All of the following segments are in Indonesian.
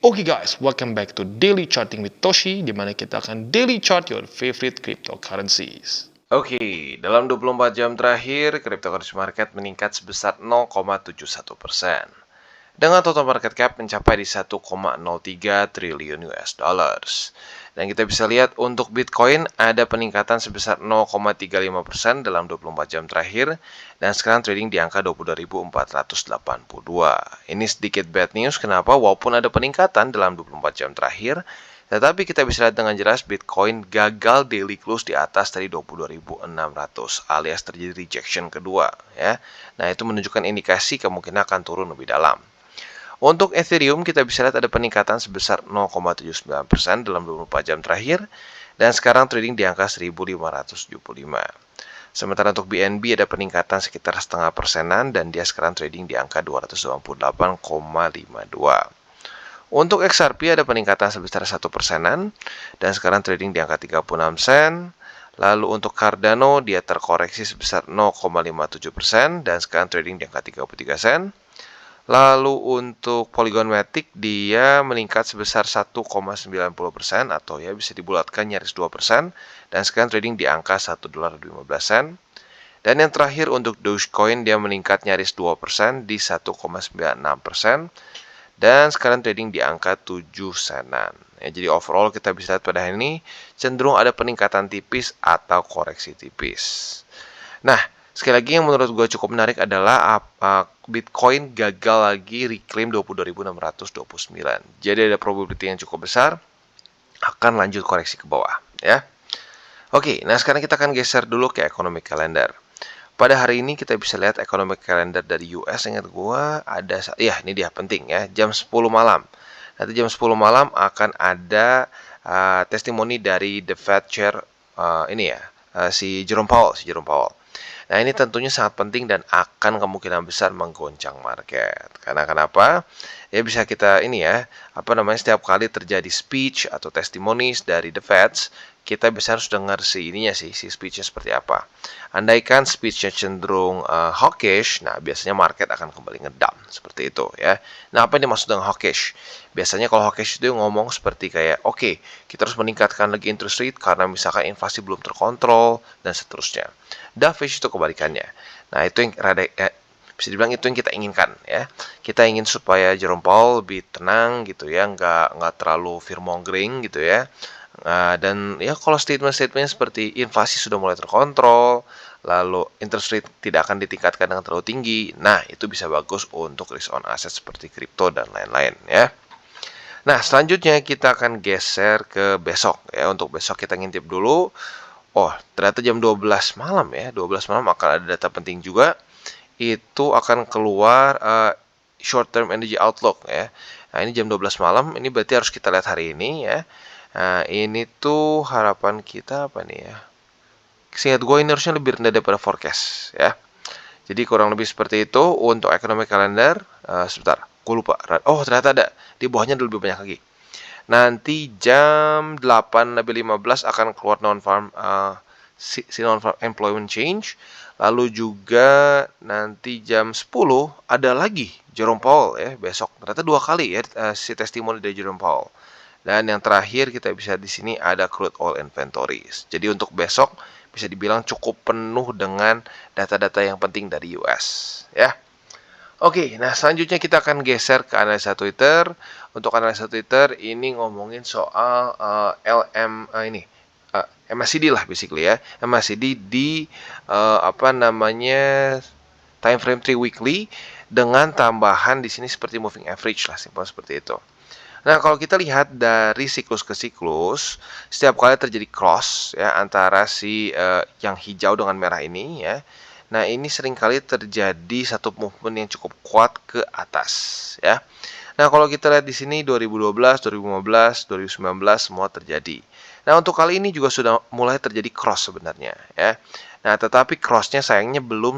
Oke guys, welcome back to Daily Charting with Toshi, di mana kita akan daily chart your favorite cryptocurrencies. Oke, dalam 24 jam terakhir, cryptocurrency market meningkat sebesar 0,71%. Dengan total market cap mencapai di 1,03 triliun US dollars. Dan kita bisa lihat untuk Bitcoin ada peningkatan sebesar 0,35% dalam 24 jam terakhir dan sekarang trading di angka 22.482. Ini sedikit bad news, kenapa? Walaupun ada peningkatan dalam 24 jam terakhir, tetapi kita bisa lihat dengan jelas Bitcoin gagal daily close di atas dari 22.600 alias terjadi rejection kedua ya. Nah, itu menunjukkan indikasi kemungkinan akan turun lebih dalam. Untuk Ethereum kita bisa lihat ada peningkatan sebesar 0,79% dalam 24 jam terakhir dan sekarang trading di angka 1.575. Sementara untuk BNB ada peningkatan sekitar 0,5% dan dia sekarang trading di angka 298,52. Untuk XRP ada peningkatan sebesar 1%-an dan sekarang trading di angka 36 sen. Lalu untuk Cardano dia terkoreksi sebesar 0,57% dan sekarang trading di angka 33 sen. Lalu untuk Polygon Matic dia meningkat sebesar 1,90% atau ya bisa dibulatkan nyaris 2% dan sekarang trading di angka $1.15. Dan yang terakhir untuk Dogecoin dia meningkat nyaris 2% di 1,96%. Dan sekarang trading di angka 7 senan. Ya, jadi overall kita bisa lihat pada hari ini cenderung ada peningkatan tipis atau koreksi tipis. Nah, sekali lagi yang menurut gue cukup menarik adalah Bitcoin gagal lagi reclaim 22.629. Jadi ada probability yang cukup besar akan lanjut koreksi ke bawah. Ya. Oke, nah sekarang kita akan geser dulu ke economic calendar. Pada hari ini kita bisa lihat economic calendar dari US, ingat gua ada, ya ini dia penting ya, jam 10 malam. Nanti jam 10 malam akan ada testimoni dari The Fed Chair ini ya, si Jerome Powell. Nah ini tentunya sangat penting dan akan kemungkinan besar menggoncang market. Karena kenapa? Ya bisa kita ini ya, setiap kali terjadi speech atau testimonies dari The Feds, kita bisa harus dengar si speechnya seperti apa. Andaikan speechnya cenderung hawkish, nah biasanya market akan kembali ngedump seperti itu ya. Nah apa yang dimaksud dengan hawkish? Biasanya kalau hawkish itu ngomong seperti kayak, oke, kita harus meningkatkan lagi interest rate karena misalkan inflasi belum terkontrol dan seterusnya. Dovish itu kebalikannya. Nah itu yang bisa dibilang itu yang kita inginkan ya. Kita ingin supaya Jerome Powell lebih tenang gitu ya, nggak terlalu fear mongering gitu ya. Dan ya kalau statement-statementnya seperti inflasi sudah mulai terkontrol, lalu interest rate tidak akan ditingkatkan dengan terlalu tinggi, nah itu bisa bagus untuk risk on asset seperti kripto dan lain-lain ya. Nah selanjutnya kita akan geser ke besok ya. Untuk besok kita ngintip dulu. Oh ternyata jam 12 malam ya, 12 malam akan ada data penting juga. Itu akan keluar short term energy outlook ya. Nah ini jam 12 malam, ini berarti harus kita lihat hari ini ya. Nah, ini tuh harapan kita apa nih ya? Seingat gue ini harusnya lebih rendah daripada forecast ya. Jadi kurang lebih seperti itu untuk economic calendar. Sebentar, gue lupa. Oh ternyata ada di bawahnya lebih banyak lagi. Nanti jam 8:15 akan keluar non-farm employment change. Lalu juga nanti jam 10 ada lagi Jerome Powell ya besok. Ternyata 2 kali ya si testimoni dari Jerome Powell. Dan yang terakhir kita bisa di sini ada crude oil inventories. Jadi untuk besok bisa dibilang cukup penuh dengan data-data yang penting dari US ya. Oke, nah selanjutnya kita akan geser ke analisa Twitter. Untuk analisa Twitter ini ngomongin soal MACD lah basically ya. MACD di time frame 3 weekly dengan tambahan di sini seperti moving average lah, simpel seperti itu. Nah, kalau kita lihat dari siklus ke siklus, setiap kali terjadi cross ya antara si yang hijau dengan merah ini ya. Nah, ini seringkali terjadi satu movement yang cukup kuat ke atas ya. Nah, kalau kita lihat di sini 2012, 2015, 2019 semua terjadi. Nah, untuk kali ini juga sudah mulai terjadi cross sebenarnya ya. Nah, tetapi crossnya sayangnya belum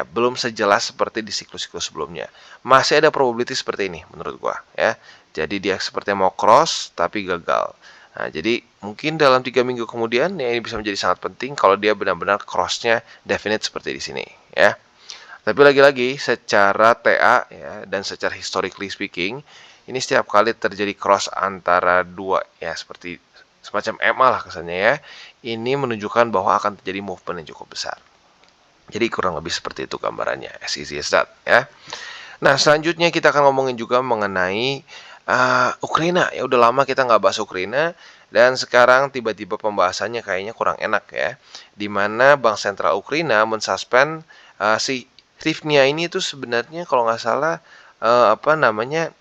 belum sejelas seperti di siklus-siklus sebelumnya. Masih ada probability seperti ini menurut gua ya. Jadi dia seperti mau cross tapi gagal. Nah, jadi mungkin dalam 3 minggu kemudian ya ini bisa menjadi sangat penting kalau dia benar-benar crossnya definite seperti di sini ya. Tapi lagi-lagi secara TA ya dan secara historically speaking Ini setiap kali terjadi cross antara dua ya seperti semacam EMA lah kesannya ya. Ini menunjukkan bahwa akan terjadi movement yang cukup besar. Jadi kurang lebih seperti itu gambarannya, as easy as that ya. Nah, selanjutnya kita akan ngomongin juga mengenai Ukraina. Ya udah lama kita nggak bahas Ukraina, dan sekarang tiba-tiba pembahasannya kayaknya kurang enak ya. Dimana Bank Sentral Ukraina mensuspend si hryvnia ini tuh sebenarnya kalau nggak salah apa namanya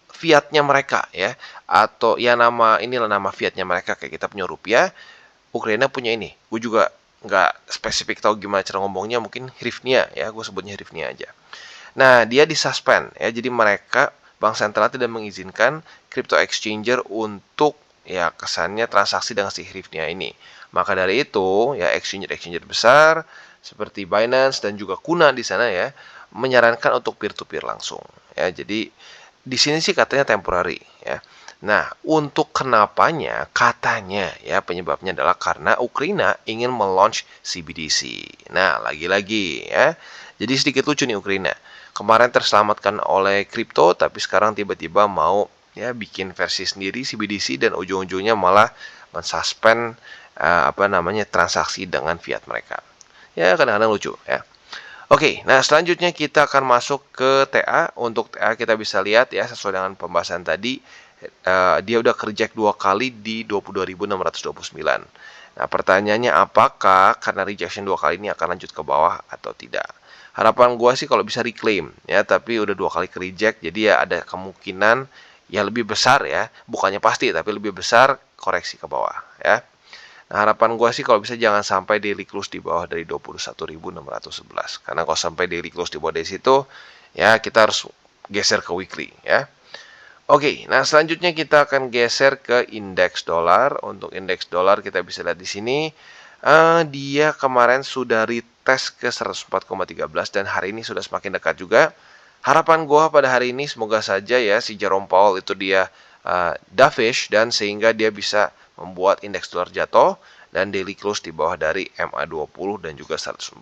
fiatnya mereka ya, atau ya inilah nama fiatnya mereka, kayak kita punya rupiah, Ukraina punya ini. Gue juga nggak spesifik tahu gimana cara ngomongnya, mungkin hryvnia ya, gue sebutnya hryvnia aja. Nah, dia disuspend ya. Jadi mereka bank sentral tidak mengizinkan crypto exchanger untuk ya kesannya transaksi dengan si hryvnia ini. Maka dari itu, ya exchanger besar seperti Binance dan juga Kuna di sana ya menyarankan untuk peer to peer langsung. Ya, jadi di sini sih katanya temporary ya. Nah, untuk kenapanya, katanya ya penyebabnya adalah karena Ukraina ingin melaunch CBDC. Nah, lagi-lagi ya. Jadi sedikit lucu nih Ukraina. Kemarin terselamatkan oleh kripto, tapi sekarang tiba-tiba mau ya bikin versi sendiri CBDC dan ujung-ujungnya malah mensuspend transaksi dengan fiat mereka. Ya kadang-kadang lucu ya. Oke, nah selanjutnya kita akan masuk ke TA. Untuk TA kita bisa lihat ya sesuai dengan pembahasan tadi, dia udah kerjek 2 kali di 22.629. Nah pertanyaannya apakah karena rejection 2 kali ini akan lanjut ke bawah atau tidak? Harapan gue sih kalau bisa reclaim ya, tapi udah 2 kali ke reject, jadi ya ada kemungkinan ya lebih besar ya, bukannya pasti tapi lebih besar koreksi ke bawah ya. Nah, harapan gue sih kalau bisa jangan sampai daily close di bawah dari 21.611. Karena kalau sampai daily close di bawah dari situ, ya kita harus geser ke weekly ya. Oke, nah selanjutnya kita akan geser ke indeks dolar. Untuk indeks dolar kita bisa lihat di sini, dia kemarin sudah retest ke 104,13 dan hari ini sudah semakin dekat juga. Harapan gue pada hari ini semoga saja ya si Jerome Powell itu dia dovish dan sehingga dia bisa membuat indeks dolar jatuh dan daily close di bawah dari MA20 dan juga 104,13.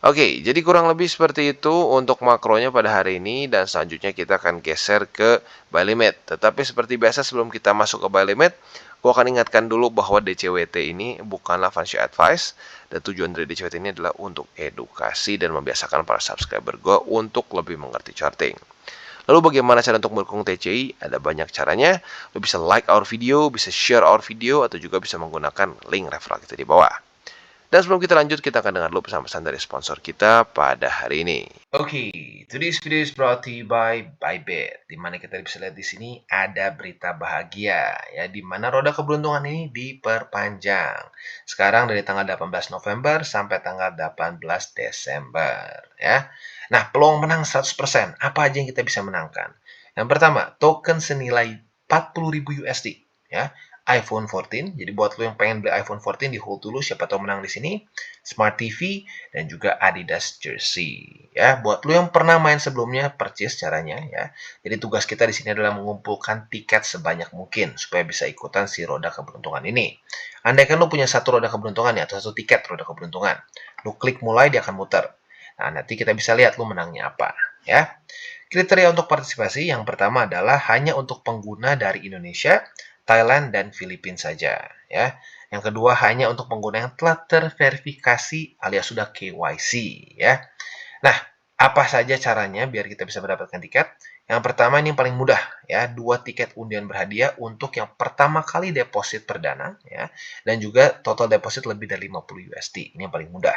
Oke, jadi kurang lebih seperti itu untuk makronya pada hari ini, dan selanjutnya kita akan geser ke buy limit. Tetapi seperti biasa sebelum kita masuk ke buy limit, gue akan ingatkan dulu bahwa DCWT ini bukanlah financial advice, dan tujuan dari DCWT ini adalah untuk edukasi dan membiasakan para subscriber gue untuk lebih mengerti charting. Lalu bagaimana cara untuk mendukung TCI? Ada banyak caranya. Lo bisa like our video, bisa share our video, atau juga bisa menggunakan link referral kita di bawah. Dan sebelum kita lanjut, kita akan dengar dulu pesan-pesan dari sponsor kita pada hari ini. Oke, today's video is brought to you by Bybit. Dimana kita bisa lihat di sini ada berita bahagia, ya, di mana roda keberuntungan ini diperpanjang. Sekarang dari tanggal 18 November sampai tanggal 18 Desember, ya. Nah, peluang menang 100%. Apa aja yang kita bisa menangkan? Yang pertama, token senilai 40.000 USD, ya. iPhone 14. Jadi buat lo yang pengen beli iPhone 14 di hold dulu, siapa tahu menang di sini. Smart TV dan juga Adidas jersey. Ya, buat lo yang pernah main sebelumnya, purchase caranya ya. Jadi tugas kita di sini adalah mengumpulkan tiket sebanyak mungkin supaya bisa ikutan si roda keberuntungan ini. Andaikan lo punya satu roda keberuntungan ya, atau satu tiket roda keberuntungan, lo klik mulai, dia akan muter. Nah, nanti kita bisa lihat lo menangnya apa ya. Kriteria untuk partisipasi yang pertama adalah hanya untuk pengguna dari Indonesia, Thailand, dan Filipina saja ya. Yang kedua hanya untuk pengguna yang telah terverifikasi alias sudah KYC ya. Nah, apa saja caranya biar kita bisa mendapatkan tiket? Yang pertama ini yang paling mudah ya, 2 tiket undian berhadiah untuk yang pertama kali deposit perdana ya, dan juga total deposit lebih dari 50 USD. Ini yang paling mudah.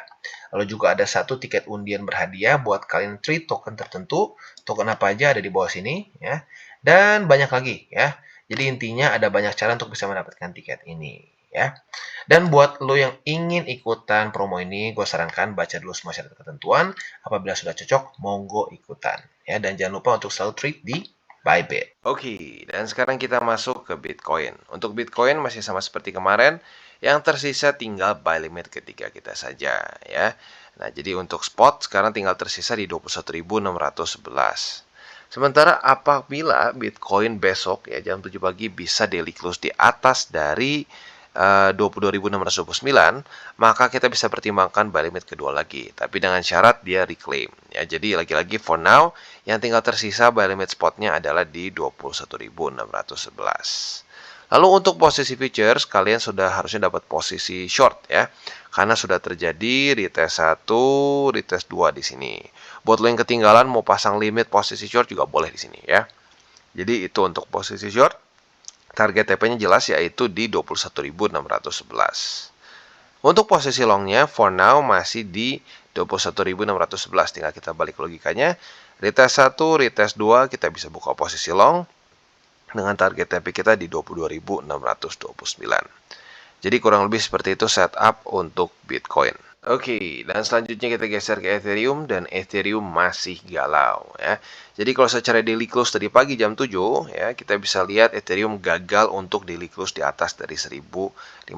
Lalu juga ada 1 tiket undian berhadiah buat kalian trade token tertentu. Token apa aja ada di bawah sini ya. Dan banyak lagi ya. Jadi intinya ada banyak cara untuk bisa mendapatkan tiket ini ya. Dan buat lo yang ingin ikutan promo ini, gue sarankan baca dulu semua syarat ketentuan. Apabila sudah cocok, monggo ikutan ya. Dan jangan lupa untuk selalu trade di Bybit. Oke, dan sekarang kita masuk ke Bitcoin. Untuk Bitcoin masih sama seperti kemarin, yang tersisa tinggal buy limit ketiga kita saja ya. Nah, jadi untuk spot sekarang tinggal tersisa di 21.611. Sementara apabila Bitcoin besok ya jam 7 pagi bisa daily close di atas dari 22.629, maka kita bisa pertimbangkan buy limit kedua lagi, tapi dengan syarat dia reclaim. Ya, jadi lagi-lagi for now yang tinggal tersisa buy limit spotnya adalah di 21.611. Lalu untuk posisi futures, kalian sudah harusnya dapat posisi short ya, karena sudah terjadi retest 1, retest 2 di sini. Buat lo yang ketinggalan mau pasang limit posisi short juga boleh di sini ya. Jadi itu untuk posisi short. Target TP-nya jelas yaitu di 21.611. Untuk posisi longnya for now masih di 21.611. Tinggal kita balik logikanya. Retest 1, retest 2 kita bisa buka posisi long dengan target TP kita di 22.629. Jadi kurang lebih seperti itu setup untuk Bitcoin. Oke, dan selanjutnya kita geser ke Ethereum, dan Ethereum masih galau ya. Jadi kalau secara daily close tadi pagi jam 7 ya, kita bisa lihat Ethereum gagal untuk daily close di atas dari 1567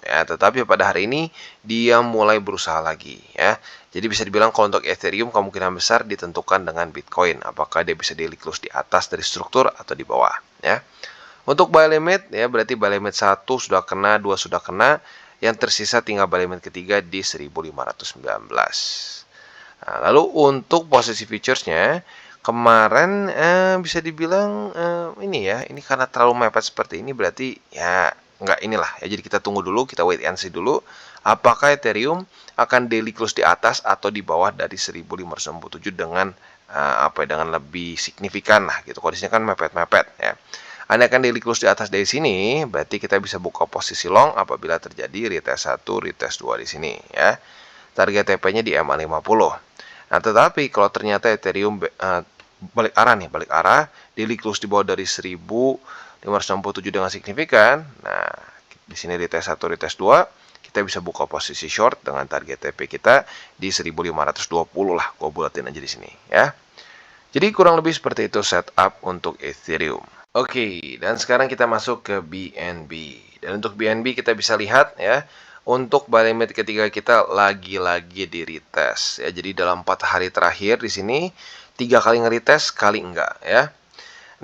ya. Tetapi pada hari ini dia mulai berusaha lagi ya. Jadi bisa dibilang kalau untuk Ethereum kemungkinan besar ditentukan dengan Bitcoin, apakah dia bisa daily close di atas dari struktur atau di bawah ya. Untuk buy limit ya, berarti buy limit 1 sudah kena, 2 sudah kena. Yang tersisa tinggal buy limit ketiga di 1519. Nah, lalu untuk posisi futuresnya kemarin bisa dibilang ini ya, ini karena terlalu mepet seperti ini berarti ya nggak inilah ya. Jadi kita tunggu dulu, kita wait and see dulu. Apakah Ethereum akan daily close di atas atau di bawah dari 1597 dengan dengan lebih signifikan lah gitu. Kondisinya kan mepet-mepet ya. Andaikan daily close di atas dari sini, berarti kita bisa buka posisi long apabila terjadi retest 1, retest 2 di sini ya. Target TP-nya di MA50. Nah, tetapi kalau ternyata Ethereum balik arah, daily close di bawah dari 1567 dengan signifikan. Nah, di sini retest 1, retest 2, kita bisa buka posisi short dengan target TP kita di 1520 lah. Gua bulatin aja di sini ya. Jadi kurang lebih seperti itu setup untuk Ethereum. Oke, dan sekarang kita masuk ke BNB. Dan untuk BNB kita bisa lihat ya, untuk buy limit ketiga kita lagi-lagi di retest ya. Jadi dalam 4 hari terakhir di sini 3 kali nge-retest, sekali enggak ya.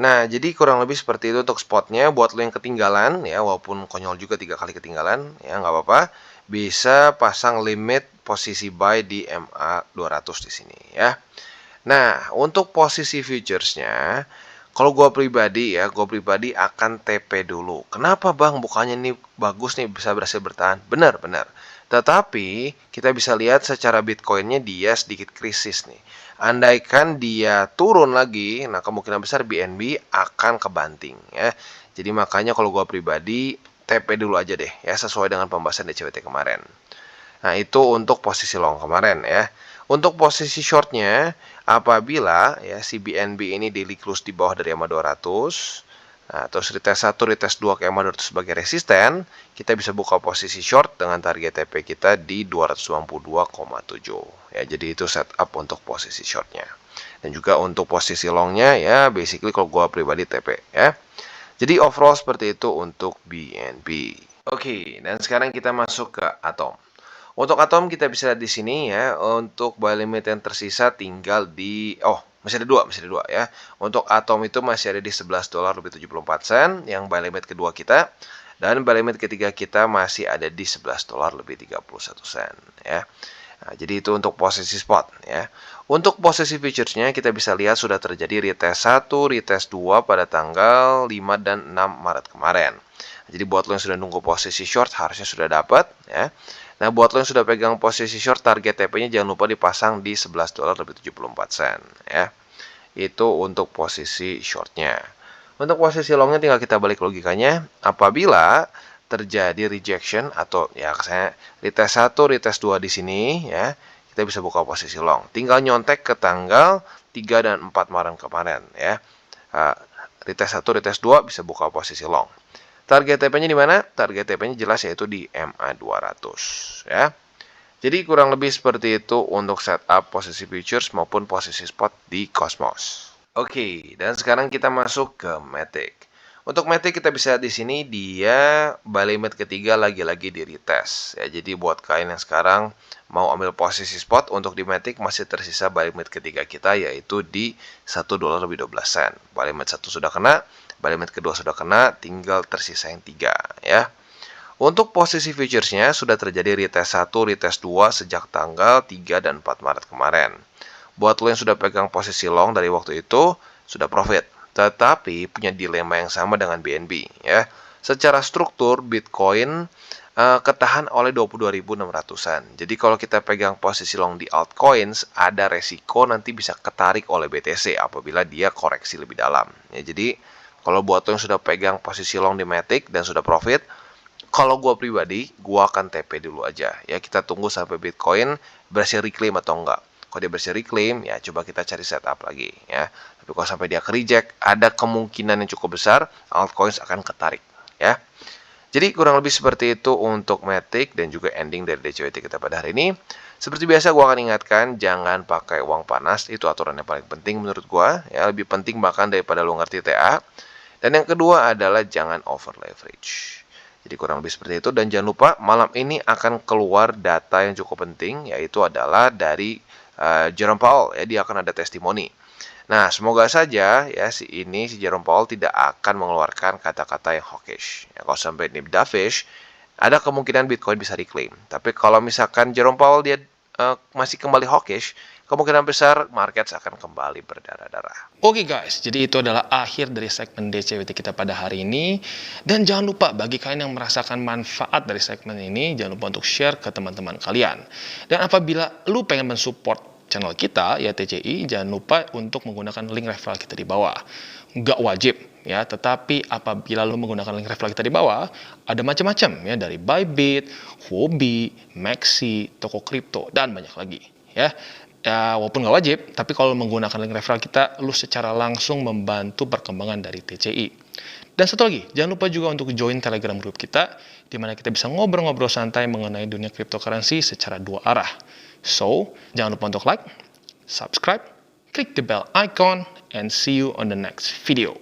Nah, jadi kurang lebih seperti itu untuk spotnya. Buat lo yang ketinggalan ya, walaupun konyol juga 3 kali ketinggalan ya, nggak apa-apa. Bisa pasang limit posisi buy di MA200 di sini ya. Nah, untuk posisi futuresnya, kalau gue pribadi akan TP dulu. Kenapa bang? Bukannya ini bagus nih, bisa berhasil bertahan. Benar. Tetapi kita bisa lihat secara Bitcoinnya dia sedikit krisis nih. Andaikan dia turun lagi, nah kemungkinan besar BNB akan kebanting ya. Jadi makanya kalau gue pribadi TP dulu aja deh ya, sesuai dengan pembahasan DCWT kemarin. Nah itu untuk posisi long kemarin ya. Untuk posisi shortnya, apabila ya si BNB ini daily close di bawah dari EMA 200, nah, terus retest 1, retest 2 ke EMA 200 sebagai resisten, kita bisa buka posisi short dengan target TP kita di 292,7. Ya, jadi itu setup untuk posisi shortnya. Dan juga untuk posisi longnya ya, basically kalau gua pribadi TP ya. Jadi overall seperti itu untuk BNB. Oke, dan sekarang kita masuk ke Atom. Untuk Atom kita bisa lihat di sini ya, untuk buy limit yang tersisa tinggal di masih ada dua ya. Untuk Atom itu masih ada di $11 lebih 74 sen yang buy limit kedua kita, dan buy limit ketiga kita masih ada di $11 lebih 31 sen ya. Nah, jadi itu untuk posisi spot ya. Untuk posisi futuresnya kita bisa lihat sudah terjadi retest 1, retest 2 pada tanggal 5 dan 6 Maret kemarin. Jadi buat lo yang sudah nunggu posisi short harusnya sudah dapat ya. Nah, buat lo yang sudah pegang posisi short, target TP-nya jangan lupa dipasang di $11 lebih 74 sen ya. Itu untuk posisi shortnya. Untuk posisi longnya tinggal kita balik logikanya. Apabila terjadi rejection atau ya saya retest 1, retest 2 di sini ya, kita bisa buka posisi long. Tinggal nyontek ke tanggal 3 dan 4 Maret kemarin ya. Retest 1, retest 2 bisa buka posisi long. Target TP-nya di mana? Target TP-nya jelas yaitu di MA200 ya. Jadi kurang lebih seperti itu untuk setup posisi futures maupun posisi spot di Cosmos. Oke, dan sekarang kita masuk ke Matic. Untuk Matic kita bisa lihat di sini dia buy limit ketiga lagi-lagi di retest ya. Jadi buat kalian yang sekarang mau ambil posisi spot untuk di Matic masih tersisa buy limit ketiga kita yaitu di $1 lebih 12 sen. Buy limit 1 sudah kena, buy limit kedua sudah kena, tinggal tersisa yang 3 ya. Untuk posisi futuresnya sudah terjadi retest 1, retest 2 sejak tanggal 3 dan 4 Maret kemarin. Buat lo yang sudah pegang posisi long dari waktu itu, sudah profit. Tetapi punya dilema yang sama dengan BNB ya. Secara struktur Bitcoin ketahan oleh 22.600-an. Jadi kalau kita pegang posisi long di altcoins, ada resiko nanti bisa ketarik oleh BTC apabila dia koreksi lebih dalam. Ya, jadi kalau buat lo yang sudah pegang posisi long di Matic dan sudah profit, kalau gue pribadi, gue akan TP dulu aja. Ya, kita tunggu sampai Bitcoin berhasil reclaim atau enggak. Kalau dia berhasil reclaim, ya coba kita cari setup lagi. Ya, tapi kalau sampai dia ke-reject, ada kemungkinan yang cukup besar altcoins akan ketarik. Ya. Jadi kurang lebih seperti itu untuk Matic dan juga ending dari DCWT kita pada hari ini. Seperti biasa gue akan ingatkan, jangan pakai uang panas, itu aturan yang paling penting menurut gue. Ya, lebih penting bahkan daripada lo ngerti TA. Dan yang kedua adalah jangan over leverage. Jadi kurang lebih seperti itu. Dan jangan lupa malam ini akan keluar data yang cukup penting, yaitu adalah dari Jerome Powell. Ya, dia akan ada testimoni. Nah, semoga saja ya si Jerome Powell tidak akan mengeluarkan kata-kata yang hawkish. Ya, kalau sampai ini dovish, ada kemungkinan Bitcoin bisa reclaim. Tapi kalau misalkan Jerome Powell dia masih kembali hawkish, kemungkinan besar market akan kembali berdarah-darah. Oke guys, jadi itu adalah akhir dari segmen DCWT kita pada hari ini. Dan jangan lupa bagi kalian yang merasakan manfaat dari segmen ini, jangan lupa untuk share ke teman-teman kalian. Dan apabila lu pengen mensupport channel kita ya TCI, jangan lupa untuk menggunakan link referral kita di bawah. Nggak wajib ya, tetapi apabila lo menggunakan link referral kita di bawah, ada macam-macam ya, dari Bybit, Huobi, Maxi, toko kripto dan banyak lagi ya. Ya, walaupun nggak wajib, tapi kalau menggunakan link referral kita, lo secara langsung membantu perkembangan dari TCI. Dan satu lagi, jangan lupa juga untuk join Telegram group kita, di mana kita bisa ngobrol-ngobrol santai mengenai dunia cryptocurrency secara 2 arah. So, jangan lupa untuk like, subscribe, click the bell icon, and see you on the next video.